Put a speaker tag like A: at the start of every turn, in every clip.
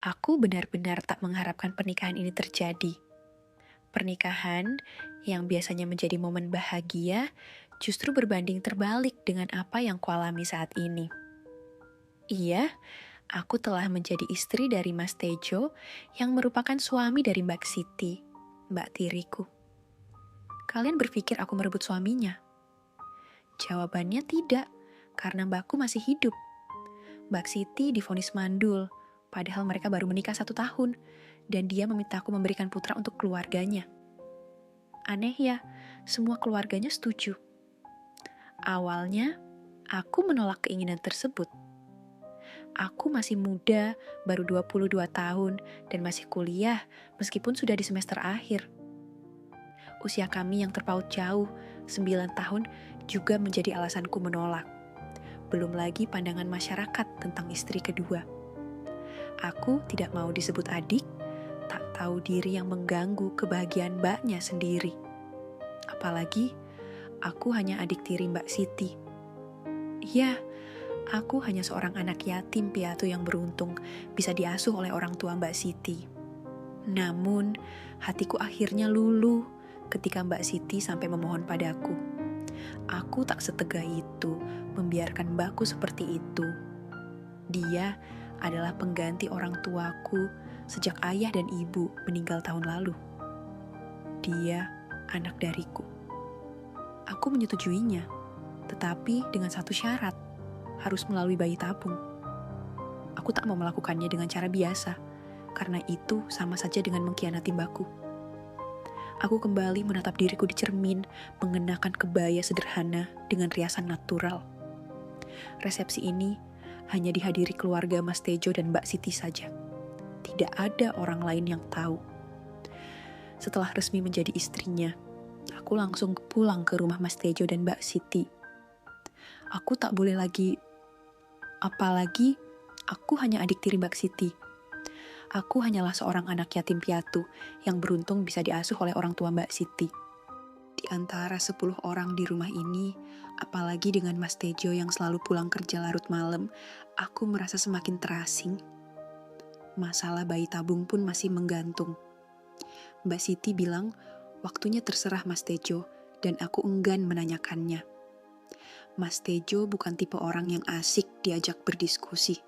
A: Aku benar-benar tak mengharapkan pernikahan ini terjadi. Pernikahan yang biasanya menjadi momen bahagia justru berbanding terbalik dengan apa yang kualami saat ini. Iya, aku telah menjadi istri dari Mas Tejo yang merupakan suami dari Mbak Siti, Mbak tiriku. Kalian berpikir aku merebut suaminya? Jawabannya tidak, karena mbakku masih hidup. Mbak Siti divonis mandul, padahal mereka baru menikah 1 tahun, dan dia memintaku memberikan putra untuk keluarganya. Aneh ya, semua keluarganya setuju. Awalnya, aku menolak keinginan tersebut. Aku masih muda, baru 22 tahun, dan masih kuliah meskipun sudah di semester akhir. Usia kami yang terpaut jauh, 9 tahun, juga menjadi alasanku menolak. Belum lagi pandangan masyarakat tentang istri kedua. Aku tidak mau disebut adik, tak tahu diri yang mengganggu kebahagiaan mbaknya sendiri. Apalagi, aku hanya adik tiri Mbak Siti. Ya, aku hanya seorang anak yatim piatu yang beruntung bisa diasuh oleh orang tua Mbak Siti. Namun, hatiku akhirnya luluh ketika Mbak Siti sampai memohon padaku. Aku tak setega itu membiarkan mbakku seperti itu. Dia adalah pengganti orang tuaku sejak ayah dan ibu meninggal tahun lalu. Dia anak dariku. Aku menyetujuinya, tetapi dengan satu syarat, harus melalui bayi tabung. Aku tak mau melakukannya dengan cara biasa, karena itu sama saja dengan mengkhianati mbakku. Aku kembali menatap diriku di cermin, mengenakan kebaya sederhana dengan riasan natural. Resepsi ini hanya dihadiri keluarga Mas Tejo dan Mbak Siti saja. Tidak ada orang lain yang tahu. Setelah resmi menjadi istrinya, aku langsung pulang ke rumah Mas Tejo dan Mbak Siti. Aku tak boleh lagi, apalagi aku hanya adik tiri Mbak Siti. Aku hanyalah seorang anak yatim piatu yang beruntung bisa diasuh oleh orang tua Mbak Siti. Di antara 10 orang di rumah ini, apalagi dengan Mas Tejo yang selalu pulang kerja larut malam, aku merasa semakin terasing. Masalah bayi tabung pun masih menggantung. Mbak Siti bilang, waktunya terserah Mas Tejo, dan aku enggan menanyakannya. Mas Tejo bukan tipe orang yang asik diajak berdiskusi.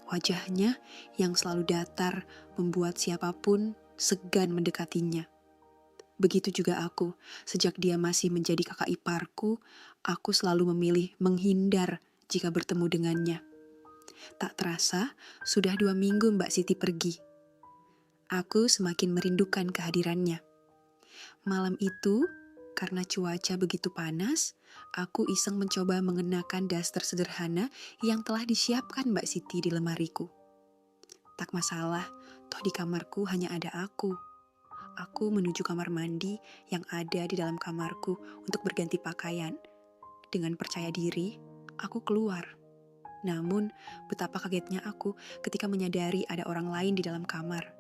A: Wajahnya yang selalu datar membuat siapapun segan mendekatinya. Begitu juga aku, sejak dia masih menjadi kakak iparku, aku selalu memilih menghindar jika bertemu dengannya. Tak terasa, sudah 2 minggu Mbak Siti pergi. Aku semakin merindukan kehadirannya. Malam itu, karena cuaca begitu panas, aku iseng mencoba mengenakan daster sederhana yang telah disiapkan Mbak Siti di lemariku. Tak masalah, toh di kamarku hanya ada aku. Aku menuju kamar mandi yang ada di dalam kamarku untuk berganti pakaian. Dengan percaya diri, aku keluar. Namun, betapa kagetnya aku ketika menyadari ada orang lain di dalam kamar.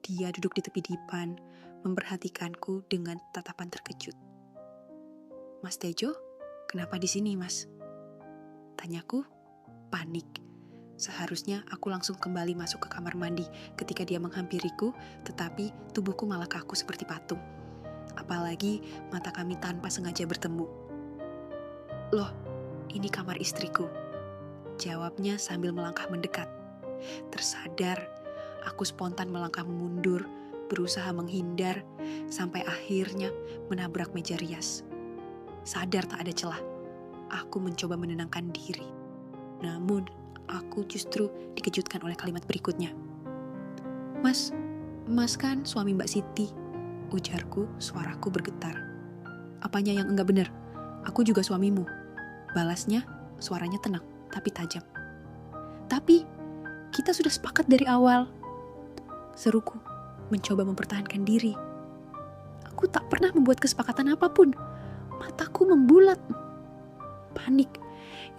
A: Dia duduk di tepi dipan, memperhatikanku dengan tatapan terkejut. Mas Tejo, kenapa di sini, Mas? Tanyaku, panik. Seharusnya aku langsung kembali masuk ke kamar mandi ketika dia menghampiriku, tetapi tubuhku malah kaku seperti patung. Apalagi mata kami tanpa sengaja bertemu. Loh, ini kamar istriku. Jawabnya sambil melangkah mendekat. Tersadar, aku spontan melangkah mundur, berusaha menghindar, sampai akhirnya menabrak meja rias. Sadar tak ada celah, aku mencoba menenangkan diri. Namun, aku justru dikejutkan oleh kalimat berikutnya. Mas kan suami Mbak Siti, ujarku, suaraku bergetar. Apanya yang enggak benar? Aku juga suamimu. Balasnya, suaranya tenang, tapi tajam. Tapi, kita sudah sepakat dari awal. Seruku, mencoba mempertahankan diri. Aku tak pernah membuat kesepakatan apapun. Mataku membulat. Panik.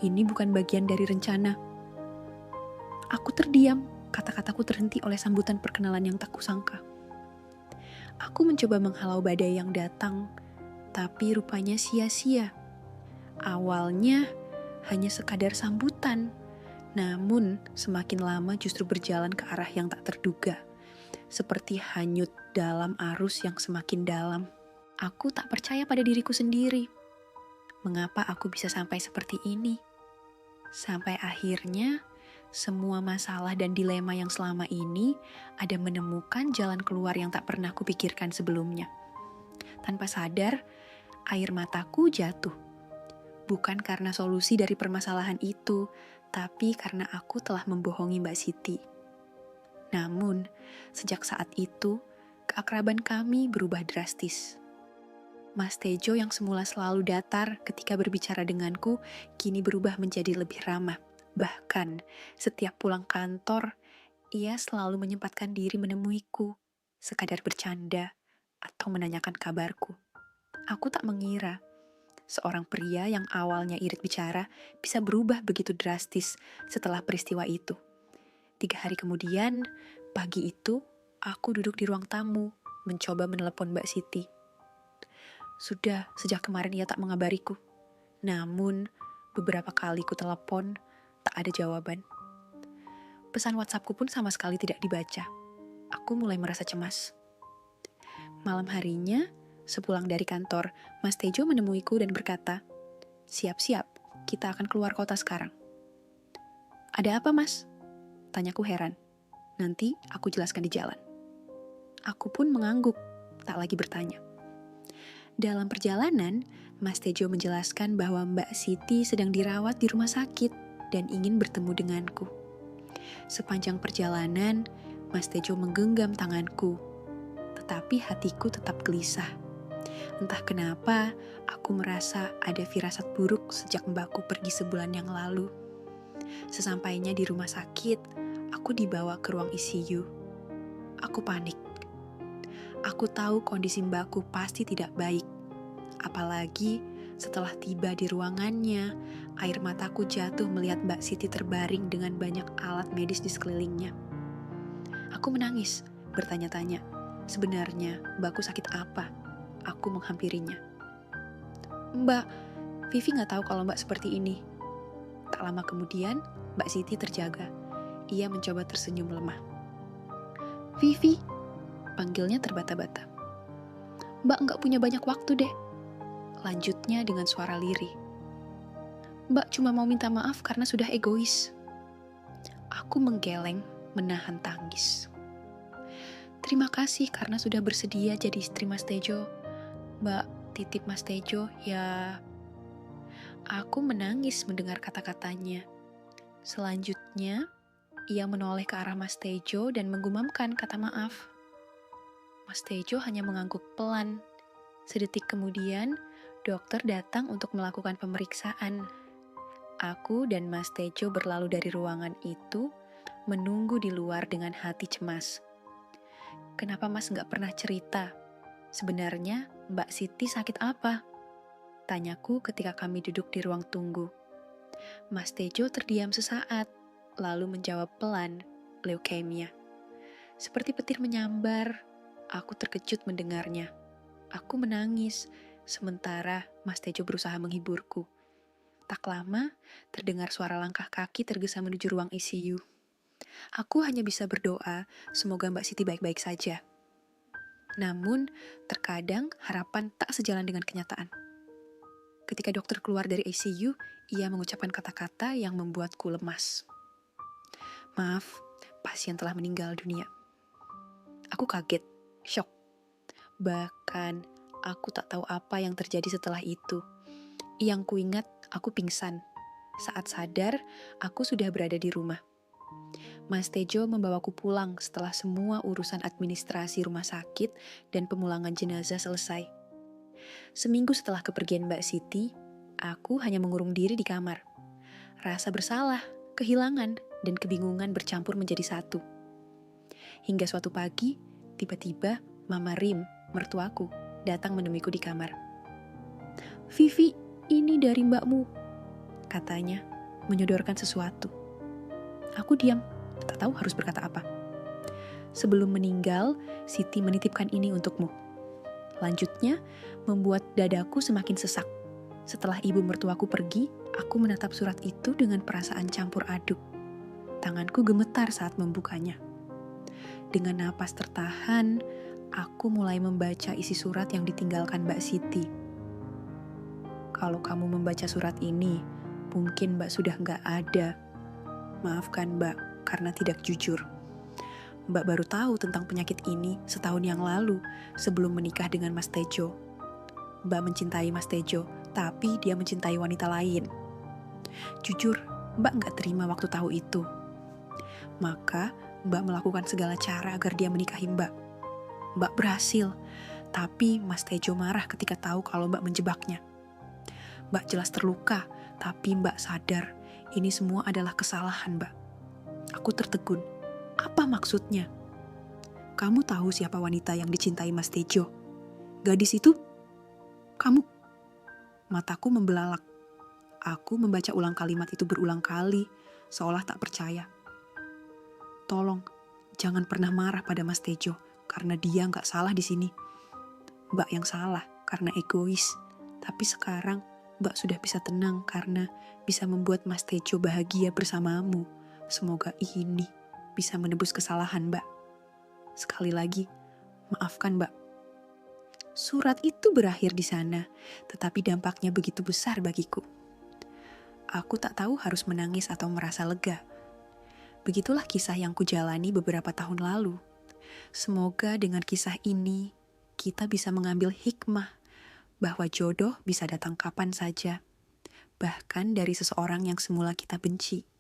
A: Ini bukan bagian dari rencana. Aku terdiam. Kata-kataku terhenti oleh sambutan perkenalan yang tak kusangka. Aku mencoba menghalau badai yang datang, tapi rupanya sia-sia. Awalnya hanya sekadar sambutan, Namun, semakin lama justru berjalan ke arah yang tak terduga, seperti hanyut dalam arus yang semakin dalam. Aku tak percaya pada diriku sendiri. Mengapa aku bisa sampai seperti ini? Sampai akhirnya, semua masalah dan dilema yang selama ini ada menemukan jalan keluar yang tak pernah kupikirkan sebelumnya. Tanpa sadar, air mataku jatuh. Bukan karena solusi dari permasalahan itu, tapi karena aku telah membohongi Mbak Siti. Namun, sejak saat itu, keakraban kami berubah drastis. Mas Tejo yang semula selalu datar ketika berbicara denganku, kini berubah menjadi lebih ramah. Bahkan, setiap pulang kantor, ia selalu menyempatkan diri menemuiku, sekadar bercanda, atau menanyakan kabarku. Aku tak mengira seorang pria yang awalnya irit bicara bisa berubah begitu drastis setelah peristiwa itu. 3 hari kemudian, pagi itu, aku duduk di ruang tamu, mencoba menelepon Mbak Siti. Sudah sejak kemarin ia tak mengabariku. Namun, beberapa kali ku telepon, tak ada jawaban. Pesan WhatsAppku pun sama sekali tidak dibaca. Aku mulai merasa cemas. Malam harinya, sepulang dari kantor, Mas Tejo menemuiku dan berkata, "Siap-siap, kita akan keluar kota sekarang." "Ada apa, Mas?" Tanyaku heran. "Nanti aku jelaskan di jalan." Aku pun mengangguk, tak lagi bertanya. Dalam perjalanan, Mas Tejo menjelaskan bahwa Mbak Siti sedang dirawat di rumah sakit dan ingin bertemu denganku. Sepanjang perjalanan, Mas Tejo menggenggam tanganku, tetapi hatiku tetap gelisah. Entah kenapa, aku merasa ada firasat buruk sejak mbakku pergi sebulan yang lalu. Sesampainya di rumah sakit, aku dibawa ke ruang ICU. Aku panik. Aku tahu kondisi mbakku pasti tidak baik. Apalagi setelah tiba di ruangannya, air mataku jatuh melihat Mbak Siti terbaring dengan banyak alat medis di sekelilingnya. Aku menangis, bertanya-tanya, sebenarnya mbakku sakit apa? Aku menghampirinya. "Mbak, Vivi gak tahu kalau mbak seperti ini." Tak lama kemudian, Mbak Siti terjaga. Ia mencoba tersenyum lemah. "Vivi," panggilnya terbata-bata. "Mbak gak punya banyak waktu deh." Lanjutnya dengan suara lirih. "Mbak cuma mau minta maaf karena sudah egois." Aku menggeleng, menahan tangis. "Terima kasih karena sudah bersedia jadi istri Mas Tejo. Mbak titip Mas Tejo ya." Aku menangis mendengar kata-katanya. Selanjutnya, ia menoleh ke arah Mas Tejo dan menggumamkan kata maaf. Mas Tejo hanya mengangguk pelan. Sedetik kemudian, dokter datang untuk melakukan pemeriksaan. Aku dan Mas Tejo berlalu dari ruangan itu, menunggu di luar dengan hati cemas. "Kenapa Mas gak pernah cerita? Sebenarnya Mbak Siti sakit apa?" tanyaku ketika kami duduk di ruang tunggu. Mas Tejo terdiam sesaat, lalu menjawab pelan, "Leukemia." Seperti petir menyambar, aku terkejut mendengarnya. Aku menangis, sementara Mas Tejo berusaha menghiburku. Tak lama, terdengar suara langkah kaki tergesa menuju ruang ICU. Aku hanya bisa berdoa, semoga Mbak Siti baik-baik saja. Namun, terkadang harapan tak sejalan dengan kenyataan. Ketika dokter keluar dari ICU, ia mengucapkan kata-kata yang membuatku lemas. "Maaf, pasien telah meninggal dunia." Aku kaget, syok. Bahkan, aku tak tahu apa yang terjadi setelah itu. Yang kuingat, aku pingsan. Saat sadar, aku sudah berada di rumah. Mas Tejo membawaku pulang setelah semua urusan administrasi rumah sakit dan pemulangan jenazah selesai. Seminggu setelah kepergian Mbak Siti, aku hanya mengurung diri di kamar. Rasa bersalah, kehilangan, dan kebingungan bercampur menjadi satu. Hingga suatu pagi, tiba-tiba Mama Rim, mertuaku, datang menemuiku di kamar. "Vivi, ini dari mbakmu," katanya, menyodorkan sesuatu. Aku diam, tak tahu harus berkata apa. "Sebelum meninggal, Siti menitipkan ini untukmu." Lanjutnya, membuat dadaku semakin sesak. Setelah ibu mertuaku pergi, aku menatap surat itu dengan perasaan campur aduk. Tanganku gemetar saat membukanya. Dengan napas tertahan, aku mulai membaca isi surat yang ditinggalkan Mbak Siti. Kalau kamu membaca surat ini, mungkin Mbak sudah nggak ada. Maafkan Mbak, karena tidak jujur. Mbak baru tahu tentang penyakit ini setahun yang lalu sebelum menikah dengan Mas Tejo. Mbak mencintai Mas Tejo, tapi dia mencintai wanita lain. Jujur, Mbak nggak terima waktu tahu itu. Maka, Mbak melakukan segala cara agar dia menikahi Mbak. Mbak berhasil, tapi Mas Tejo marah ketika tahu kalau Mbak menjebaknya. Mbak jelas terluka, tapi Mbak sadar ini semua adalah kesalahan Mbak. Aku tertegun. Apa maksudnya? Kamu tahu siapa wanita yang dicintai Mas Tejo? Gadis itu? Kamu? Mataku membelalak. Aku membaca ulang kalimat itu berulang kali, seolah tak percaya. Tolong, jangan pernah marah pada Mas Tejo, karena dia nggak salah di sini. Mbak yang salah karena egois, tapi sekarang Mbak sudah bisa tenang karena bisa membuat Mas Tejo bahagia bersamamu. Semoga ini bisa menebus kesalahan Mbak. Sekali lagi, maafkan Mbak. Surat itu berakhir di sana, tetapi dampaknya begitu besar bagiku. Aku tak tahu harus menangis atau merasa lega. Begitulah kisah yang kujalani beberapa tahun lalu. Semoga dengan kisah ini, kita bisa mengambil hikmah bahwa jodoh bisa datang kapan saja, bahkan dari seseorang yang semula kita benci.